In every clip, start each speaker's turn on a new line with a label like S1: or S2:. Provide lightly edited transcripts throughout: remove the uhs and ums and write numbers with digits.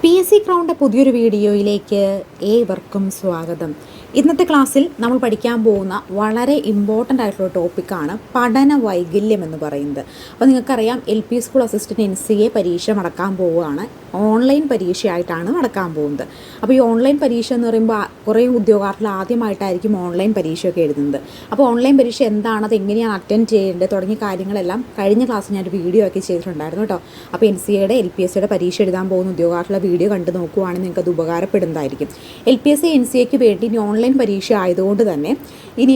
S1: PSC ക്രൗണിൻ്റെ പുതിയൊരു വീഡിയോയിലേക്ക് ഏവർക്കും സ്വാഗതം. ഇന്നത്തെ ക്ലാസ്സിൽ നമ്മൾ പഠിക്കാൻ പോകുന്ന വളരെ ഇമ്പോർട്ടൻ്റ് ആയിട്ടുള്ള ടോപ്പിക്കാണ് പഠന വൈകല്യം എന്ന് പറയുന്നത്. അപ്പോൾ നിങ്ങൾക്കറിയാം LP സ്കൂൾ അസിസ്റ്റൻറ്റ് NCA പരീക്ഷ നടക്കാൻ പോവുകയാണ്. ഓൺലൈൻ പരീക്ഷയായിട്ടാണ് നടക്കാൻ പോകുന്നത്. അപ്പോൾ ഈ ഓൺലൈൻ പരീക്ഷ എന്ന് പറയുമ്പോൾ കുറേ ഉദ്യോഗാർത്ഥികൾ ആദ്യമായിട്ടായിരിക്കും ഓൺലൈൻ പരീക്ഷയൊക്കെ എഴുതുന്നത്. അപ്പോൾ ഓൺലൈൻ പരീക്ഷ എന്താണ്, അത് എങ്ങനെയാണ് അറ്റൻഡ് ചെയ്യേണ്ടത് തുടങ്ങിയ കാര്യങ്ങളെല്ലാം കഴിഞ്ഞ ക്ലാസ്സിൽ ഞാനൊരു വീഡിയോ ഒക്കെ ചെയ്തിട്ടുണ്ടായിരുന്നു കേട്ടോ. അപ്പോൾ NCAയുടെ LPSCയുടെ പരീക്ഷ എഴുതാൻ പോകുന്ന ഉദ്യോഗാർത്ഥികളുടെ വീഡിയോ കണ്ട് നോക്കുവാണെങ്കിൽ നിങ്ങൾക്ക് അത് ഉപകാരപ്പെടുന്നതായിരിക്കും. LPSC NCAക്ക് വേണ്ടി ഇനി ഓൺലൈൻ പരീക്ഷ ആയതുകൊണ്ട് തന്നെ ഇനി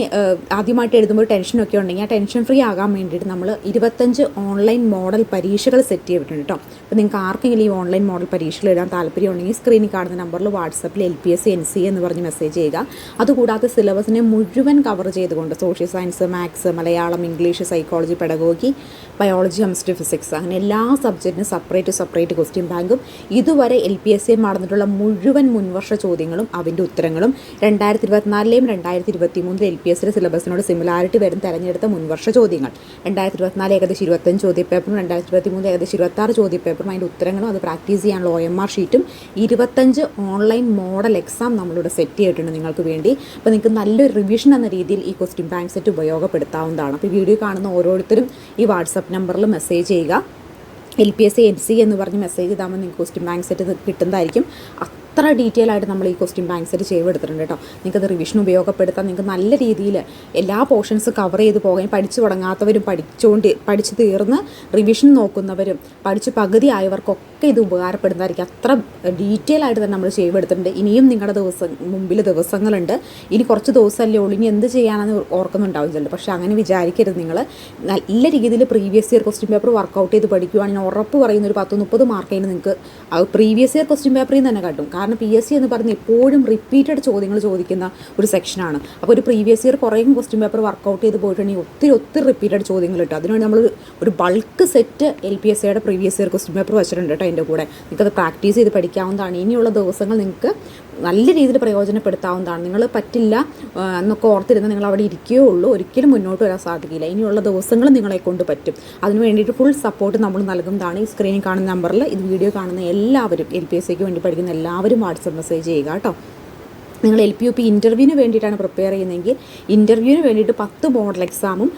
S1: ആദ്യമായിട്ട് എഴുതുമ്പോൾ ടെൻഷനൊക്കെ ഉണ്ടെങ്കിൽ ആ ടെൻഷൻ ഫ്രീ ആകാൻ വേണ്ടിയിട്ട് നമ്മൾ 25 ഓൺലൈൻ മോഡൽ പരീക്ഷകൾ സെറ്റ് ചെയ്തിട്ടുണ്ട് കേട്ടോ. അപ്പോൾ നിങ്ങൾക്ക് ആർക്കെങ്കിലും ഈ ഓൺലൈൻ മോഡൽ പരീക്ഷകൾ എഴുതാൻ താല്പര്യമുണ്ടെങ്കിൽ സ്ക്രീനിൽ കാണുന്ന നമ്പറിൽ വാട്സപ്പിൽ LPSC NCA എന്ന് പറഞ്ഞ് മെസ്സേജ് ചെയ്യുക. അതുകൂടാതെ സിലബസിനെ മുഴുവൻ കവർ ചെയ്തുകൊണ്ട് social science, maths, Malayalam, English, psychology, pedagogy, biology, chemistry, physics അങ്ങനെ എല്ലാ സബ്ജക്റ്റിനും സെപ്പറേറ്റ് ക്വസ്റ്റ്യൻ ബാങ്കും ഇതുവരെ LPSC നടന്നിട്ടുള്ള മുഴുവൻ മുൻവർഷ ചോദ്യങ്ങളും അതിൻ്റെ ഉത്തരങ്ങളും 2024ലെയും 2023 LPSCയുടെ സിലബസിനോട് സിമിലാരിറ്റി വരുന്ന തിരഞ്ഞെടുത്ത മുൻവർഷ ചോദ്യങ്ങൾ 2024 ഏകദേശം 25 ചോദ്യപേപ്പറും 2023 ഏകദേശം 26 ചോദ്യപേപ്പറും അതിൻ്റെ ഉത്തരങ്ങളും അത് പ്രാക്ടീസ് ചെയ്യാനുള്ള OMR ഷീറ്റും 25 ഓൺലൈൻ മോഡൽ എക്സാം നമ്മളിവിടെ സെറ്റ് ചെയ്തിട്ടുണ്ട് നിങ്ങൾക്ക് വേണ്ടി. അപ്പോൾ നിങ്ങൾക്ക് നല്ലൊരു റിവിഷൻ എന്ന രീതിയിൽ ഈ ക്വസ്റ്റ്യൻ ബാങ്ക് സെറ്റ് ഉപയോഗപ്പെടുത്താവുന്നതാണ്. അപ്പോൾ ഈ വീഡിയോ കാണുന്ന ഓരോരുത്തരും ഈ വാട്സപ്പ് നമ്പറിൽ മെസ്സേജ് ചെയ്യുക. LPSC NCA എന്ന് പറഞ്ഞ് മെസ്സേജ് ചെയ്താൽ നിങ്ങൾക്ക് ക്വസ്റ്റ്യൻ ബാങ്ക് സെറ്റ് കിട്ടുന്നതായിരിക്കും. അത്ര ഡീറ്റെയിൽ ആയിട്ട് നമ്മൾ ഈ ക്വസ്റ്റ്യൻ ബാങ്ക് സെറ്റ് ചെയ്തെടുത്തിട്ടുണ്ട് കേട്ടോ. നിങ്ങൾക്കത് റിവിഷൻ ഉപയോഗപ്പെടുത്താൻ നിങ്ങൾക്ക് നല്ല രീതിയിൽ എല്ലാ പോർഷൻസ് കവർ ചെയ്ത് പോകാൻ പഠിച്ചു തുടങ്ങാത്തവരും പഠിച്ചു തീർന്ന് റിവിഷൻ നോക്കുന്നവരും പഠിച്ച് പകുതി ആയവർക്കൊക്കെ ഇത് ഉപകാരപ്പെടുന്നതായിരിക്കും. അത്ര ഡീറ്റെയിൽ ആയിട്ട് തന്നെ നമ്മൾ ചെയ്തെടുത്തിട്ടുണ്ട്. ഇനിയും നിങ്ങളുടെ മുമ്പിൽ ദിവസങ്ങളുണ്ട്. ഇനി കുറച്ച് ദിവസമല്ലേ ഉള്ളൂ, ഇനി എന്ത് ചെയ്യാനെന്ന് ഓർക്കുന്നുണ്ടാവും ചിലപ്പോൾ. പക്ഷേ അങ്ങനെ വിചാരിക്കരുത്. നിങ്ങൾ നല്ല രീതിയിൽ previous year question paper work out ചെയ്ത് പഠിക്കുകയാണെങ്കിൽ ഉറപ്പ് പറയുന്ന ഒരു 10-30 മാർക്കിന് നിങ്ങൾക്ക് പ്രീവിയസ് ഇയർ ക്വസ്റ്റ്യൻ പേപ്പറിൽ നിന്ന് തന്നെ കാട്ടും. കാരണം PSC എന്ന് പറയുന്നത് എപ്പോഴും റിപ്പീറ്റഡ് ചോദ്യങ്ങൾ ചോദിക്കുന്ന ഒരു സെക്ഷനാണ്. അപ്പോൾ ഒരു പ്രീവിയസ് ഇയർ കുറേ ക്വസ്റ്റ്യൻ പേപ്പർ വർക്കൗട്ട് ചെയ്ത് പോയിട്ടുണ്ടെങ്കിൽ ഒത്തിരി റിപ്പീറ്റഡ് ചോദ്യങ്ങൾ കിട്ടും. അതിനുവേണ്ടി നമ്മൾ ഒരു ബൾക്ക് സെറ്റ് LPSCയുടെ പ്രീവിയസ് ഇയർ ക്വസ്റ്റ്യൻ പേപ്പർ വെച്ചിട്ടുണ്ട് കേട്ടോ. അതിൻ്റെ കൂടെ നിങ്ങൾക്കത് പ്രാക്ടീസ് ചെയ്ത് പഠിക്കാവുന്നതാണ്. ഇനിയുള്ള ദിവസങ്ങൾ നിങ്ങൾക്ക് നല്ല രീതിയിൽ പ്രയോജനപ്പെടുത്താവുന്നതാണ്. നിങ്ങൾ പറ്റില്ല എന്നൊക്കെ ഓർത്തിരുന്ന് നിങ്ങൾ അവിടെ ഇരിക്കുകയേ ഉള്ളൂ, ഒരിക്കലും മുന്നോട്ട് വരാൻ സാധിക്കില്ല. ഇനിയുള്ള ദിവസങ്ങൾ നിങ്ങളെ കൊണ്ട് പറ്റും. അതിന് വേണ്ടിയിട്ട് ഫുൾ സപ്പോർട്ട് നമ്മൾ നൽകുന്നതാണ്. ഈ സ്ക്രീനിൽ കാണുന്ന നമ്പറിൽ ഇത് വീഡിയോ കാണുന്ന എല്ലാവരും LPSCക്ക് വേണ്ടി പഠിക്കുന്ന എല്ലാവരും വാട്സപ്പ് മെസ്സേജ് ചെയ്യുക കേട്ടോ. നിങ്ങൾ LPUP ഇൻ്റർവ്യൂവിന് വേണ്ടിയിട്ടാണ് പ്രിപ്പയർ ചെയ്യുന്നതെങ്കിൽ ഇൻ്റർവ്യൂവിന് വേണ്ടിയിട്ട് 10 മോഡൽ എക്സാമും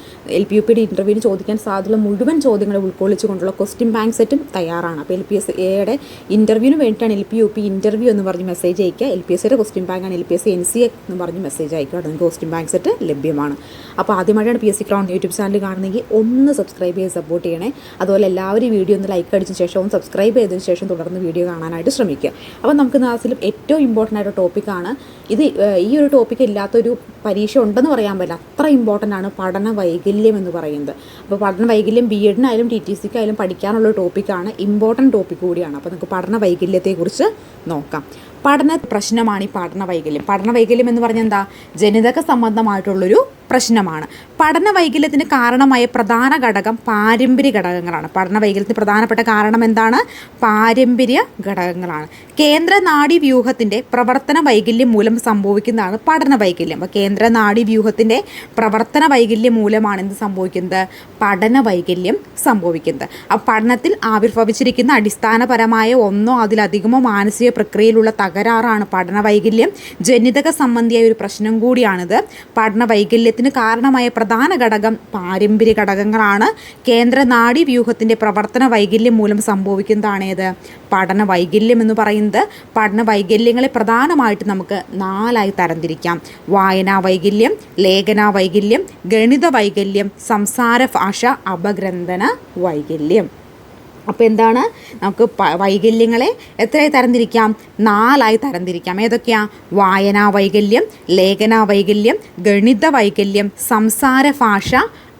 S1: LPUPയുടെ ഇൻ്റർവ്യൂവിന് ചോദിക്കാൻ സാധ്യതയുള്ള മുഴുവൻ ചോദ്യങ്ങളെ ഉൾക്കൊള്ളിച്ചുകൊണ്ടുള്ള ക്വസ്റ്റ്യൻ ബാങ്ക് സെറ്റും തയ്യാറാണ്. അപ്പോൾ LPSCയുടെ ഇൻ്റർവ്യൂവിന് വേണ്ടിയിട്ടാണ് LPUP ഇൻ്റർവ്യൂ എന്ന് പറഞ്ഞ് മെസ്സേജ് അയക്കുക. LPSCയുടെ ക്വസ്റ്റ്യൻ ബാങ്കാണ് LPSC NCA എന്ന് പറഞ്ഞ് മെസ്സേജ് അയക്കുക. നിങ്ങൾക്ക് ക്വസ്റ്റ്യൻ ബാങ്ക് സെറ്റ് ലഭ്യമാണ്. അപ്പോൾ ആദ്യമായിട്ടാണ് PSC ക്രൗൺ യൂട്യൂബ് ചാനൽ കാണുന്നെങ്കിൽ ഒന്ന് സബ്സ്ക്രൈബ് ചെയ്ത് സപ്പോർട്ട് ചെയ്യണേ. അതുപോലെ എല്ലാവരും വീഡിയോ ഒന്ന് ലൈക്ക് അടിച്ച ശേഷവും സബ്സ്ക്രൈബ് ചെയ്തതിന് ശേഷം തുടർന്ന് വീഡിയോ കാണാനായിട്ട് ശ്രമിക്കുക. അപ്പോൾ നമുക്ക് ക്ലാസ്സിൽ ഏറ്റവും ഇമ്പോർട്ടൻ്റ് ആയിട്ട് ടോപ്പിക്കാണ് ഇത്. ഈ ഒരു ടോപ്പിക്ക് ഇല്ലാത്തൊരു പരീക്ഷ ഉണ്ടെന്ന് പറയാൻ പറ്റില്ല, അത്ര ഇമ്പോർട്ടൻ്റ് ആണ് പഠന വൈകല്യം എന്ന് പറയുന്നത്. അപ്പോൾ പഠന വൈകല്യം BEdനായാലും TTCക്കായാലും പഠിക്കാനുള്ള ടോപ്പിക്കാണ്, ഇമ്പോർട്ടൻ്റ് ടോപ്പിക്ക് കൂടിയാണ്. അപ്പോൾ നമുക്ക് പഠന വൈകല്യത്തെക്കുറിച്ച് നോക്കാം. പഠന പ്രശ്നമാണ് ഈ പഠന വൈകല്യം. പഠന വൈകല്യം എന്ന് പറഞ്ഞാൽ എന്താ? ജനിതക സംബന്ധമായിട്ടുള്ളൊരു പ്രശ്നമാണ്. പഠന വൈകല്യത്തിന് കാരണമായ പ്രധാന ഘടകം പാരമ്പര്യ ഘടകങ്ങളാണ്. പഠന വൈകല്യത്തിന് പ്രധാനപ്പെട്ട കാരണം എന്താണ്? പാരമ്പര്യ ഘടകങ്ങളാണ്. കേന്ദ്ര നാഡീവ്യൂഹത്തിൻ്റെ പ്രവർത്തന വൈകല്യം മൂലം സംഭവിക്കുന്നതാണ് പഠന വൈകല്യം. അപ്പോൾ കേന്ദ്ര നാഡീവ്യൂഹത്തിൻ്റെ പ്രവർത്തന വൈകല്യം മൂലമാണ് എന്ത് സംഭവിക്കുന്നത്? പഠന വൈകല്യം സംഭവിക്കുന്നത്. ആ പഠനത്തിൽ ആവിർഭവിച്ചിരിക്കുന്ന അടിസ്ഥാനപരമായ ഒന്നോ അതിലധികമോ മാനസിക പ്രക്രിയയിലുള്ള തകരാറാണ് പഠന വൈകല്യം. ജനിതക സംബന്ധിയായ ഒരു പ്രശ്നം കൂടിയാണിത്. പഠന വൈകല്യത്തിന് കാരണമായ പ്രധാന ഘടകം പാരമ്പര്യ ഘടകങ്ങളാണ്. കേന്ദ്ര നാഡീവ്യൂഹത്തിൻ്റെ പ്രവർത്തന വൈകല്യം മൂലം സംഭവിക്കുന്നതാണ് ഏത്? പഠന വൈകല്യം എന്ന് പറയുന്നത്. പഠന വൈകല്യങ്ങളെ പ്രധാനമായിട്ട് നമുക്ക് 4ആയി തരംതിരിക്കാം. വായനാ വൈകല്യം, ലേഖന വൈകല്യം, ഗണിത വൈകല്യം, സംസാര ഭാഷ അപഗ്രന്ഥന വൈകല്യം. അപ്പോൾ എന്താണ്? നമുക്ക് വൈകല്യങ്ങളെ എത്രയായി തരംതിരിക്കാം? 4ആയി തരംതിരിക്കാം. ഏതൊക്കെയാണ്? വായനാ വൈകല്യം, ലേഖന വൈകല്യം, ഗണിത വൈകല്യം, സംസാര ഭാഷ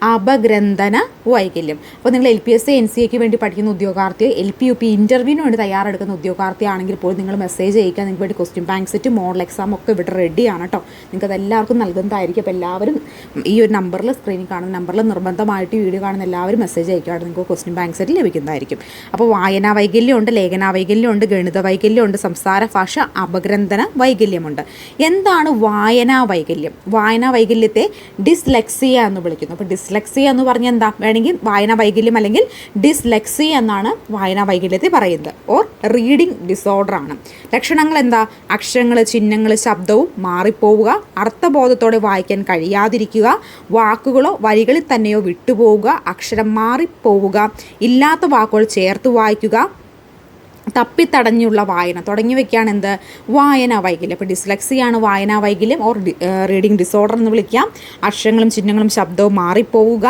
S1: അപഗ്രന്ഥന വൈകല്യം. അപ്പോൾ നിങ്ങൾ LPSC NCAക്ക് വേണ്ടി പഠിക്കുന്ന ഉദ്യോഗാർത്ഥി, LPUP ഇൻ്റർവ്യൂവിന് വേണ്ടി തയ്യാറെടുക്കുന്ന ഉദ്യോഗാർത്ഥിയാണെങ്കിൽ പോലും നിങ്ങൾ മെസ്സേജ് അയക്കുക. നിങ്ങൾക്ക് വേണ്ടി question bank set, model exam ഒക്കെ ഇവിടെ റെഡിയാണ് കേട്ടോ. നിങ്ങൾക്ക് അതെല്ലാവർക്കും നൽകുന്നതായിരിക്കും. അപ്പോൾ എല്ലാവരും ഈ ഒരു നമ്പറിൽ, സ്ക്രീനിൽ കാണുന്ന നമ്പറിൽ നിർബന്ധമായിട്ട് വീഡിയോ കാണുന്ന എല്ലാവരും മെസ്സേജ് അയക്കുകയാണ്. നിങ്ങൾക്ക് ക്വസ്റ്റ്യൻ ബാങ്ക് സെറ്റ് ലഭിക്കുന്നതായിരിക്കും. അപ്പോൾ വായനാ വൈകല്യമുണ്ട്, ലേഖന വൈകല്യമുണ്ട്, ഗണിത വൈകല്യമുണ്ട്, സംസാര ഭാഷ അപഗ്രന്ഥന വൈകല്യമുണ്ട്. എന്താണ് വായനാ വൈകല്യം? വായനാ വൈകല്യത്തെ ഡിസ്ലെക്സിയ എന്ന് വിളിക്കുന്നു. അപ്പോൾ ഡിസ്ലെക്സിയ എന്ന് പറഞ്ഞാൽ എന്താ, വേണമെങ്കിൽ വായനാ വൈകല്യം അല്ലെങ്കിൽ ഡിസ്ലെക്സി എന്നാണ് വായനാ വൈകല്യത്തെ പറയുന്നത്. ഓർ റീഡിംഗ് ഡിസോർഡർ ആണ്. ലക്ഷണങ്ങൾ എന്താ, അക്ഷരങ്ങൾ, ചിഹ്നങ്ങൾ, ശബ്ദവും മാറിപ്പോവുക, അർത്ഥബോധത്തോടെ വായിക്കാൻ കഴിയാതിരിക്കുക, വാക്കുകളോ വരികളിൽ തന്നെയോ വിട്ടുപോവുക, അക്ഷരം മാറിപ്പോവുക, ഇല്ലാത്ത വാക്കുകൾ ചേർത്ത് വായിക്കുക, തപ്പിത്തടഞ്ഞുള്ള വായന തുടങ്ങിയവയ്ക്കാണ് എന്ത്, വായനാ വൈകല്യം. അപ്പോൾ ഡിസ്ലെക്സിയാണ് വായനാ വൈകല്യം ഓർ റീഡിംഗ് ഡിസോർഡർ എന്ന് വിളിക്കാം. അക്ഷരങ്ങളും ചിഹ്നങ്ങളും ശബ്ദവും മാറിപ്പോവുക,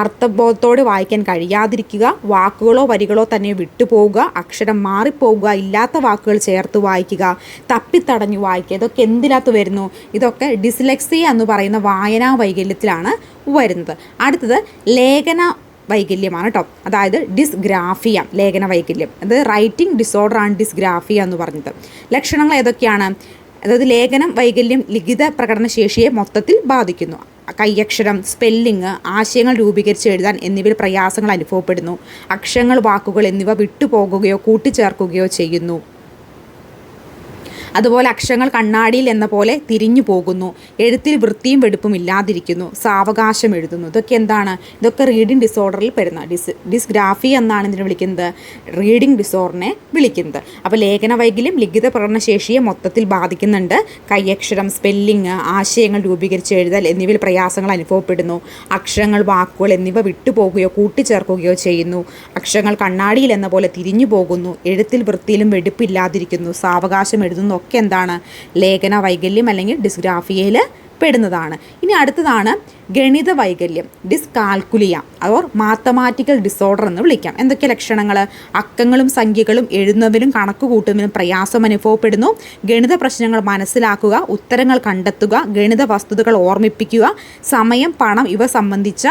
S1: അർത്ഥബോധത്തോടെ വായിക്കാൻ കഴിയാതിരിക്കുക, വാക്കുകളോ വരികളോ തന്നെ വിട്ടുപോവുക, അക്ഷരം മാറിപ്പോവുക, ഇല്ലാത്ത വാക്കുകൾ ചേർത്ത് വായിക്കുക, തപ്പിത്തടഞ്ഞു വായിക്കുക. ഇതൊക്കെ എന്തിനകത്ത് വരുന്നു? ഇതൊക്കെ ഡിസ്ലെക്സിയ എന്ന് പറയുന്ന വായനാ വൈകല്യത്തിലാണ് വരുന്നത്. അടുത്തത് ലേഖന വൈകല്യമാണ് കേട്ടോ. അതായത് ഡിസ്ഗ്രാഫിയ, ലേഖന വൈകല്യം. അത് റൈറ്റിംഗ് ഡിസോർഡർ ആണ് ഡിസ്ഗ്രാഫിയ എന്ന് പറഞ്ഞത്. ലക്ഷണങ്ങൾ ഏതൊക്കെയാണ്? അതായത് ലേഖനം വൈകല്യം ലിഖിത പ്രകടനശേഷിയെ മൊത്തത്തിൽ ബാധിക്കുന്നു. കൈയക്ഷരം, സ്പെല്ലിങ്, ആശയങ്ങൾ രൂപീകരിച്ച് എഴുതാൻ എന്നിവയിൽ പ്രയാസങ്ങൾ അനുഭവപ്പെടുന്നു. അക്ഷരങ്ങൾ, വാക്കുകൾ എന്നിവ വിട്ടുപോകുകയോ കൂട്ടിച്ചേർക്കുകയോ ചെയ്യുന്നു. അതുപോലെ അക്ഷരങ്ങൾ കണ്ണാടിയിൽ എന്ന പോലെ തിരിഞ്ഞു പോകുന്നു. എഴുത്തിൽ വൃത്തിയും വെടുപ്പും ഇല്ലാതിരിക്കുന്നു. സാവകാശം എഴുതുന്നു. ഇതൊക്കെ എന്താണ്? ഇതൊക്കെ റീഡിംഗ് ഡിസോർഡറിൽ പെടുന്ന ഡിസ്ഗ്രാഫി എന്നാണ് ഇതിനെ വിളിക്കുന്നത്, റീഡിംഗ് ഡിസോർഡറിനെ വിളിക്കുന്നത്. അപ്പോൾ ലേഖന വൈകല്യം ലിഖിത പ്രകടനശേഷിയെ മൊത്തത്തിൽ ബാധിക്കുന്നുണ്ട്. കൈയക്ഷരം, സ്പെല്ലിങ്, ആശയങ്ങൾ രൂപീകരിച്ച് എഴുതൽ എന്നിവയിൽ പ്രയാസങ്ങൾ അനുഭവപ്പെടുന്നു. അക്ഷരങ്ങൾ, വാക്കുകൾ എന്നിവ വിട്ടുപോകുകയോ കൂട്ടിച്ചേർക്കുകയോ ചെയ്യുന്നു. അക്ഷരങ്ങൾ കണ്ണാടിയിൽ എന്ന പോലെ തിരിഞ്ഞു പോകുന്നു. എഴുത്തിൽ വൃത്തിയിലും വെടുപ്പില്ലാതിരിക്കുന്നു. സാവകാശം എഴുതുന്നു. ഒക്കെ എന്താണ്? ലേഖന വൈകല്യം അല്ലെങ്കിൽ ഡിസ്ഗ്രാഫിയയിൽ പെടുന്നതാണ്. ഇനി അടുത്തതാണ് ഗണിത വൈകല്യം, ഡിസ്കാൽക്കുലിയ ഓർ മാത്തമാറ്റിക്കൽ ഡിസോർഡർ എന്ന് വിളിക്കാം. എന്തൊക്കെ ലക്ഷണങ്ങൾ? അക്കങ്ങളും സംഖ്യകളും എഴുതുന്നതിനും കണക്ക് കൂട്ടുന്നതിനും പ്രയാസം അനുഭവപ്പെടുന്നു. ഗണിത പ്രശ്നങ്ങൾ മനസ്സിലാക്കുക, ഉത്തരങ്ങൾ കണ്ടെത്തുക, ഗണിത വസ്തുതകൾ ഓർമ്മിപ്പിക്കുക, സമയം, പണം ഇവ സംബന്ധിച്ച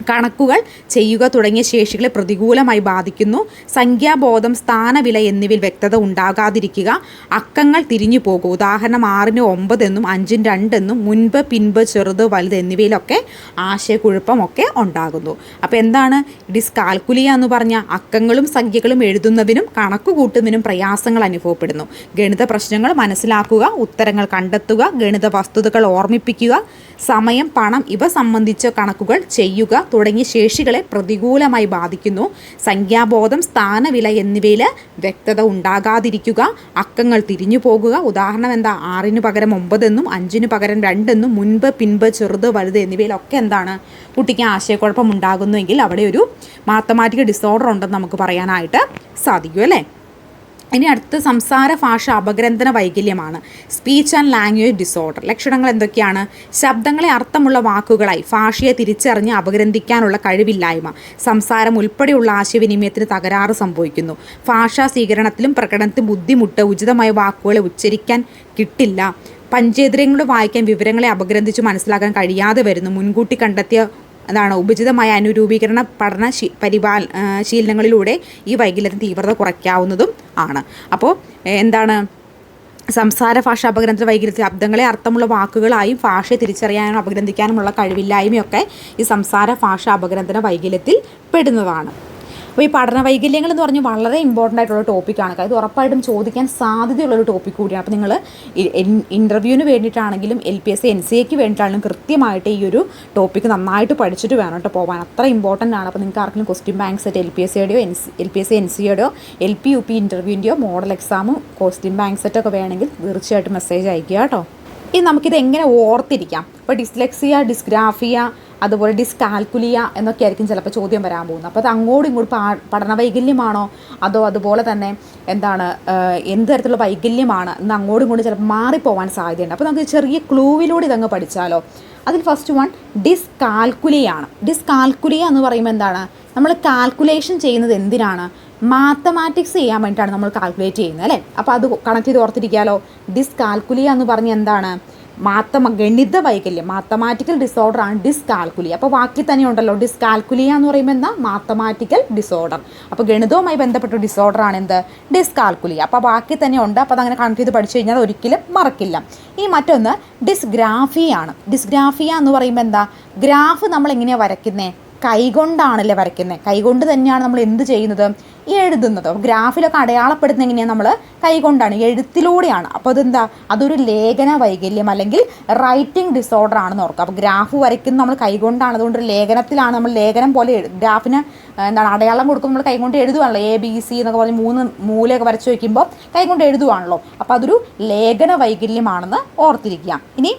S1: കണക്കുകൾ ചെയ്യുക തുടങ്ങിയ ശേഷികളെ പ്രതികൂലമായി ബാധിക്കുന്നു. സംഖ്യാബോധം, സ്ഥാനവില എന്നിവയിൽ വ്യക്തത ഉണ്ടാകാതിരിക്കുക, അക്കങ്ങൾ തിരിഞ്ഞു പോകും. ഉദാഹരണം 6ന് 9 എന്നും 5ന് 2 എന്നും മുൻപ് പിൻപ് ചെറുത് വലുത് എന്നിവയിലൊക്കെ ആശയക്കുഴപ്പമൊക്കെ ഉണ്ടാകുന്നു. അപ്പോൾ എന്താണ് ഡിസ്കാൽക്കുലിയ എന്ന് പറഞ്ഞാൽ? അക്കങ്ങളും സംഖ്യകളും എഴുതുന്നതിനും കണക്ക് കൂട്ടുന്നതിനും പ്രയാസങ്ങൾ അനുഭവപ്പെടുന്നു. ഗണിത പ്രശ്നങ്ങൾ മനസ്സിലാക്കുക, ഉത്തരങ്ങൾ കണ്ടെത്തുക, ഗണിത വസ്തുതകൾ ഓർമ്മിപ്പിക്കുക, സമയം, പണം ഇവ സംബന്ധിച്ച കണക്കുകൾ ചെയ്യുക തുടങ്ങിയ ശേഷികളെ പ്രതികൂലമായി ബാധിക്കുന്നു. സംഖ്യാബോധം, സ്ഥാനവില എന്നിവയിൽ വ്യക്തത ഉണ്ടാകാതിരിക്കുക, അക്കങ്ങൾ തിരിഞ്ഞു പോകുക. ഉദാഹരണം എന്താ? 6ന് പകരം 9 എന്നും 5ന് പകരം 2 എന്നും മുൻപ് പിൻപ് ചെറുത് വലുത് എന്നിവയിലൊക്കെ എന്താണ് കുട്ടിക്ക് ആശയക്കുഴപ്പം ഉണ്ടാകുന്നുവെങ്കിൽ അവിടെ ഒരു മാത്തമാറ്റിക്കൽ ഡിസോർഡർ ഉണ്ടെന്ന് നമുക്ക് പറയാനായിട്ട് സാധിക്കും അല്ലേ. ഇനി അടുത്ത സംസാര ഭാഷ അപഗ്രന്ഥന വൈകല്യമാണ്, സ്പീച്ച് ആൻഡ് ലാംഗ്വേജ് ഡിസോർഡർ. ലക്ഷണങ്ങൾ എന്തൊക്കെയാണ്? ശബ്ദങ്ങളെ അർത്ഥമുള്ള വാക്കുകളായി ഭാഷയെ തിരിച്ചറിഞ്ഞ് അപഗ്രന്ഥിക്കാനുള്ള കഴിവില്ലായ്മ, സംസാരം ഉൾപ്പെടെയുള്ള ആശയവിനിമയത്തിന് തകരാറ് സംഭവിക്കുന്നു. ഭാഷാ സ്വീകരണത്തിലും പ്രകടനത്തിലും ബുദ്ധിമുട്ട്, ഉചിതമായ വാക്കുകളെ ഉച്ചരിക്കാൻ കിട്ടില്ല, പഞ്ചേന്ദ്രിയങ്ങളുടെ വായിക്കാൻ വിവരങ്ങളെ അപഗ്രന്ഥിച്ച് മനസ്സിലാക്കാൻ കഴിയാതെ വരുന്നു. മുൻകൂട്ടി കണ്ടെത്തിയ ഉപചിതമായ അനുരൂപീകരണ പഠന ശീലങ്ങളിലൂടെ ഈ വൈകല്യത്തിന് തീവ്രത കുറയ്ക്കാവുന്നതും ആണ്. അപ്പോൾ എന്താണ് സംസാര ഭാഷ അപഗ്രന്ഥന വൈകല്യത്തിൽ? ശബ്ദങ്ങളെ അർത്ഥമുള്ള വാക്കുകളായും ഭാഷയെ തിരിച്ചറിയാനും അപഗ്രന്ഥിക്കാനുമുള്ള കഴിവില്ലായ്മയൊക്കെ ഈ സംസാര ഭാഷ അപഗ്രന്ഥന വൈകല്യത്തിൽ പെടുന്നതാണ്. അപ്പോൾ ഈ പഠന വൈകല്യങ്ങൾ എന്ന് പറഞ്ഞാൽ വളരെ ഇമ്പോർട്ടൻ്റ് ആയിട്ടുള്ള ടോപ്പിക്കാണ്. അത് ഉറപ്പായിട്ടും ചോദിക്കാൻ സാധ്യതയുള്ളൊരു ടോപ്പിക് കൂടിയാണ്. അപ്പോൾ നിങ്ങൾ ഇൻ്റർവ്യൂവിന് വേണ്ടിയിട്ടാണെങ്കിലും LPSC NCAക്ക് വേണ്ടിയിട്ടാണെങ്കിലും കൃത്യമായിട്ട് ഈ ഒരു ടോപ്പിക്ക് നന്നായിട്ട് പഠിച്ചിട്ട് വേണം കേട്ടോ പോകാൻ. അത്ര ഇമ്പോർട്ടൻ്റ് ആണ്. അപ്പോൾ നിങ്ങൾക്ക് ആർക്കെങ്കിലും ക്വസ്റ്റ്യൻ ബാങ്ക് സെറ്റ് LPSCയുടെയോ LPSC NCAയുടെയോ LP UP ഇൻ്റർവ്യൂവിൻ്റെയോ മോഡൽ എക്സാമും ക്വസ്റ്റ്യൻ ബാങ്ക് സെറ്റൊക്കെ വേണമെങ്കിൽ തീർച്ചയായിട്ടും മെസ്സേജ് അയയ്ക്കുക കേട്ടോ. ഇനി നമുക്കിത് എങ്ങനെ ഓർത്തിരിക്കാം? ഇപ്പോൾ ഡിസ്ലെക്സിയ, ഡിസ്ഗ്രാഫിയ, അതുപോലെ ഡിസ്കാൽക്കുലിയ എന്നൊക്കെ ആയിരിക്കും ചിലപ്പോൾ ചോദ്യം വരാൻ പോകുന്നത്. അപ്പോൾ അത് അങ്ങോട്ടും ഇങ്ങോട്ടും പഠന വൈകല്യമാണോ അതോ അതുപോലെ തന്നെ എന്താണ് എന്ത് തരത്തിലുള്ള വൈകല്യമാണ് എന്ന് അങ്ങോട്ടും ഇങ്ങോട്ടും ചിലപ്പോൾ മാറിപ്പോവാൻ സാധ്യതയുണ്ട്. അപ്പോൾ നമുക്ക് ചെറിയ ക്ലൂവിലൂടെ ഇതങ്ങ് പഠിച്ചാലോ. അതിൽ ഫസ്റ്റ് വൺ ഡിസ്കാൽക്കുലിയാണ്. ഡിസ്കാൽക്കുലിയ എന്ന് പറയുമ്പോൾ എന്താണ്? നമ്മൾ കാൽക്കുലേഷൻ ചെയ്യുന്നത് എന്തിനാണ്? മാത്തമാറ്റിക്സ് ചെയ്യാൻ വേണ്ടിയിട്ടാണ് നമ്മൾ കാൽക്കുലേറ്റ് ചെയ്യുന്നത് അല്ലേ. അപ്പോൾ അത് കണക്ട് ചെയ്ത് ഓർത്തിരിക്കാമല്ലോ. ഡിസ്കാൽക്കുലിയ എന്ന് പറഞ്ഞാൽ എന്താണ്? ഗണിത വൈകല്യം, മാത്തമാറ്റിക്കൽ ഡിസോർഡർ ആണ് ഡിസ്കാൽക്കുലിയ. അപ്പോൾ വാക്കിൽ തന്നെ ഉണ്ടല്ലോ ഡിസ്കാൽക്കുലിയ എന്ന് പറയുമ്പോൾ എന്താ? Mathematical disorder. അപ്പോൾ ഗണിതവുമായി ബന്ധപ്പെട്ട ഡിസോർഡർ ആണ് എന്ത്? ഡിസ്കാൽക്കുലിയ. അപ്പോൾ വാക്കിൽ തന്നെ ഉണ്ട്. അപ്പോൾ അതങ്ങനെ കണക്ട് ചെയ്ത് പഠിച്ചു കഴിഞ്ഞാൽ ഒരിക്കലും മറക്കില്ല. ഈ മറ്റൊന്ന് ഡിസ്ഗ്രാഫിയാണ്. ഡിസ്ഗ്രാഫിയ എന്ന് പറയുമ്പോൾ എന്താ? ഗ്രാഫ് നമ്മൾ എങ്ങനെയാണ് വരയ്ക്കുന്നത്? കൈകൊണ്ടാണല്ലേ വരയ്ക്കുന്നത്. കൈകൊണ്ട് തന്നെയാണ് നമ്മൾ എന്ത് ചെയ്യുന്നത്? എഴുതുന്നത്. ഗ്രാഫിലൊക്കെ അടയാളപ്പെടുത്തുന്നത് എങ്ങനെയാണ്? നമ്മൾ കൈകൊണ്ടാണ്, എഴുത്തിലൂടെയാണ്. അപ്പോൾ അതെന്താ? അതൊരു ലേഖന വൈകല്യം അല്ലെങ്കിൽ റൈറ്റിംഗ് ഡിസോർഡർ ആണെന്ന് ഓർക്കുക. അപ്പോൾ ഗ്രാഫ് വരയ്ക്കുന്നത് നമ്മൾ കൈകൊണ്ടാണ്, അതുകൊണ്ട് ഒരു ലേഖനത്തിലാണ്. നമ്മൾ ലേഖനം പോലെ ഗ്രാഫിന് എന്താണ് അടയാളം കൊടുക്കുമ്പോൾ നമ്മൾ കൈകൊണ്ട് എഴുതുവാണല്ലോ. ABC എന്നൊക്കെ പറഞ്ഞ് 3 മൂലയൊക്കെ വരച്ച് വയ്ക്കുമ്പോൾ കൈകൊണ്ട് എഴുതുവാണല്ലോ. അപ്പോൾ അതൊരു ലേഖന വൈകല്യമാണെന്ന് ഓർത്തിരിക്കുക. ഇനി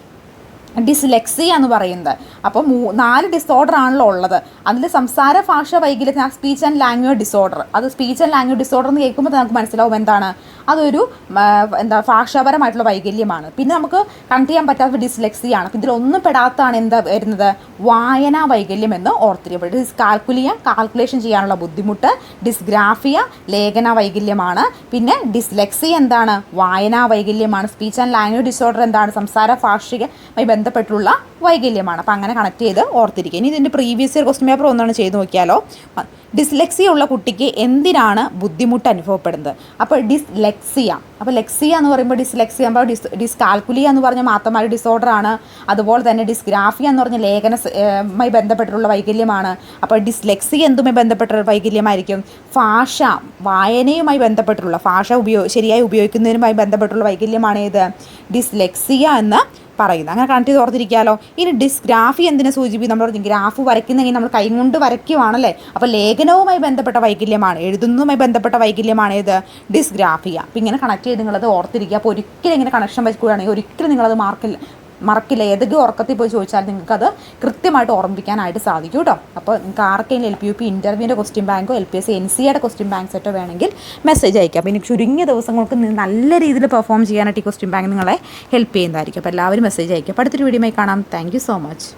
S1: ഡിസ്ലെക്സിയ എന്ന് പറയുന്നത്, അപ്പോൾ 4 ഡിസോർഡർ ആണല്ലോ ഉള്ളത്. അതിൽ സംസാര ഭാഷ വൈകല്യം, സ്പീച്ച് ആൻഡ് ലാംഗ്വേജ് ഡിസോർഡർ. അത് സ്പീച്ച് ആൻഡ് ലാംഗ്വേജ് ഡിസോർഡർ എന്ന് കേൾക്കുമ്പോൾ നമുക്ക് മനസ്സിലാവും എന്താണ് അതൊരു ഭാഷാപരമായിട്ടുള്ള വൈകല്യമാണ്. പിന്നെ നമുക്ക് കണക്ട് ചെയ്യാൻ പറ്റാത്ത ഡിസ്ലെക്സിയാണ്. അപ്പോൾ ഇതിലൊന്നും പെടാത്തതാണ് എന്താ വരുന്നത്? വായനാ വൈകല്യം എന്ന് ഓർത്തിരിക്കുക. കാൽക്കുലേഷൻ ചെയ്യാനുള്ള ബുദ്ധിമുട്ട്. ഡിസ്ഗ്രാഫിയ ലേഖന വൈകല്യമാണ്. പിന്നെ ഡിസ്ലെക്സിയ എന്താണ്? വായനാ വൈകല്യമാണ്. സ്പീച്ച് ആൻഡ് ലാംഗ്വേജ് ഡിസോർഡർ എന്താണ്? സംസാര ഭാഷയുമായി ബന്ധപ്പെട്ടുള്ള വൈകല്യമാണ്. അപ്പോൾ അങ്ങനെ കണക്ട് ചെയ്ത് ഓർത്തിരിക്കുക. ഇനി ഇതിൻ്റെ പ്രീവിയസ് ഇയർ ക്വസ്റ്റ്യൻ പേപ്പർ ഒന്നാണ് ചെയ്ത് നോക്കിയാലോ. ഡിസ്ലെക്സിയ ഉള്ള കുട്ടിക്ക് എന്തിനാണ് ബുദ്ധിമുട്ട് അനുഭവപ്പെടുന്നത്? അപ്പോൾ ഡിസ്ലെക്സിയ. അപ്പോൾ ലെക്സിയ എന്ന് പറയുമ്പോൾ ഡിസ്ലെക്സിയ ആകുമ്പോൾ ഡിസ്കാൽക്കുലിയ എന്ന് പറഞ്ഞ മാത്തമാറ്റിക് ഡിസോർഡറാണ്. അതുപോലെ തന്നെ ഡിസ്ഗ്രാഫിയ എന്ന് പറഞ്ഞ ലേഖനമായി ബന്ധപ്പെട്ടിട്ടുള്ള വൈകല്യമാണ്. അപ്പോൾ ഡിസ്ലെക്സിയ എന്തുമായി ബന്ധപ്പെട്ട വൈകല്യമായിരിക്കും? ഭാഷ, വായനയുമായി ബന്ധപ്പെട്ടിട്ടുള്ള ഭാഷ ശരിയായി ഉപയോഗിക്കുന്നതിനുമായി ബന്ധപ്പെട്ടുള്ള വൈകല്യമാണ് ഏത്? ഡിസ്ലെക്സിയ എന്ന് പറയുന്നത്. അങ്ങനെ കണക്ട് ചെയ്ത് ഓർത്തിരിക്കാമല്ലോ. ഇനി ഡിസ്ഗ്രാഫി എന്തിനെ സൂചിപ്പിക്കും? നമ്മൾ ഗ്രാഫ് വരയ്ക്കുന്നെങ്കിൽ നമ്മൾ കൈ കൊണ്ട് വരയ്ക്കുവാണല്ലേ. അപ്പോൾ ലേഖനവുമായി ബന്ധപ്പെട്ട വൈകല്യമാണ്, എഴുതുന്നതുമായി ബന്ധപ്പെട്ട വൈകല്യമാണ് ഏത്? ഡിസ്ഗ്രാഫിയ. അപ്പോൾ ഇങ്ങനെ കണക്ട് ചെയ്ത് നിങ്ങളത് ഓർത്തിരിക്കുക. അപ്പോൾ ഒരിക്കലും ഇങ്ങനെ കണക്ഷൻ വെക്കുകയാണെങ്കിൽ ഒരിക്കലും നിങ്ങളത് മറക്കില്ല. ഏതൊക്കെ ഉറക്കത്തിൽ പോയി ചോദിച്ചാൽ നിങ്ങൾക്കത് കൃത്യമായിട്ട് ഓർമ്മിപ്പിക്കാനായിട്ട് സാധിക്കും കേട്ടോ. അപ്പോൾ നിങ്ങൾക്ക് ആർക്കെങ്കിലും LPUP ഇൻ്റർവ്യൂവിൻ്റെ ക്വസ്റ്റ്യൻ ബാങ്കോ LPSC NCEയുടെ ക്വസ്റ്റ്യൻ ബാങ്ക് സെറ്റോ വേണമെങ്കിൽ മെസ്സേജ് അയക്കുക. അപ്പോൾ ഇനി ചുരുങ്ങിയ ദിവസങ്ങൾക്ക് നല്ല രീതിയിൽ പെർഫോം ചെയ്യാനായിട്ട് ഈ ക്വസ്റ്റ്യൻ ബാങ്ക് നിങ്ങളെ ഹെൽപ്പ് ചെയ്യുന്നതായിരിക്കും. അപ്പോൾ എല്ലാവരും മെസ്സേജ് അയക്കുക. അപ്പോൾ അടുത്തൊരു വീഡിയോയിൽ കാണാം. Thank you so much.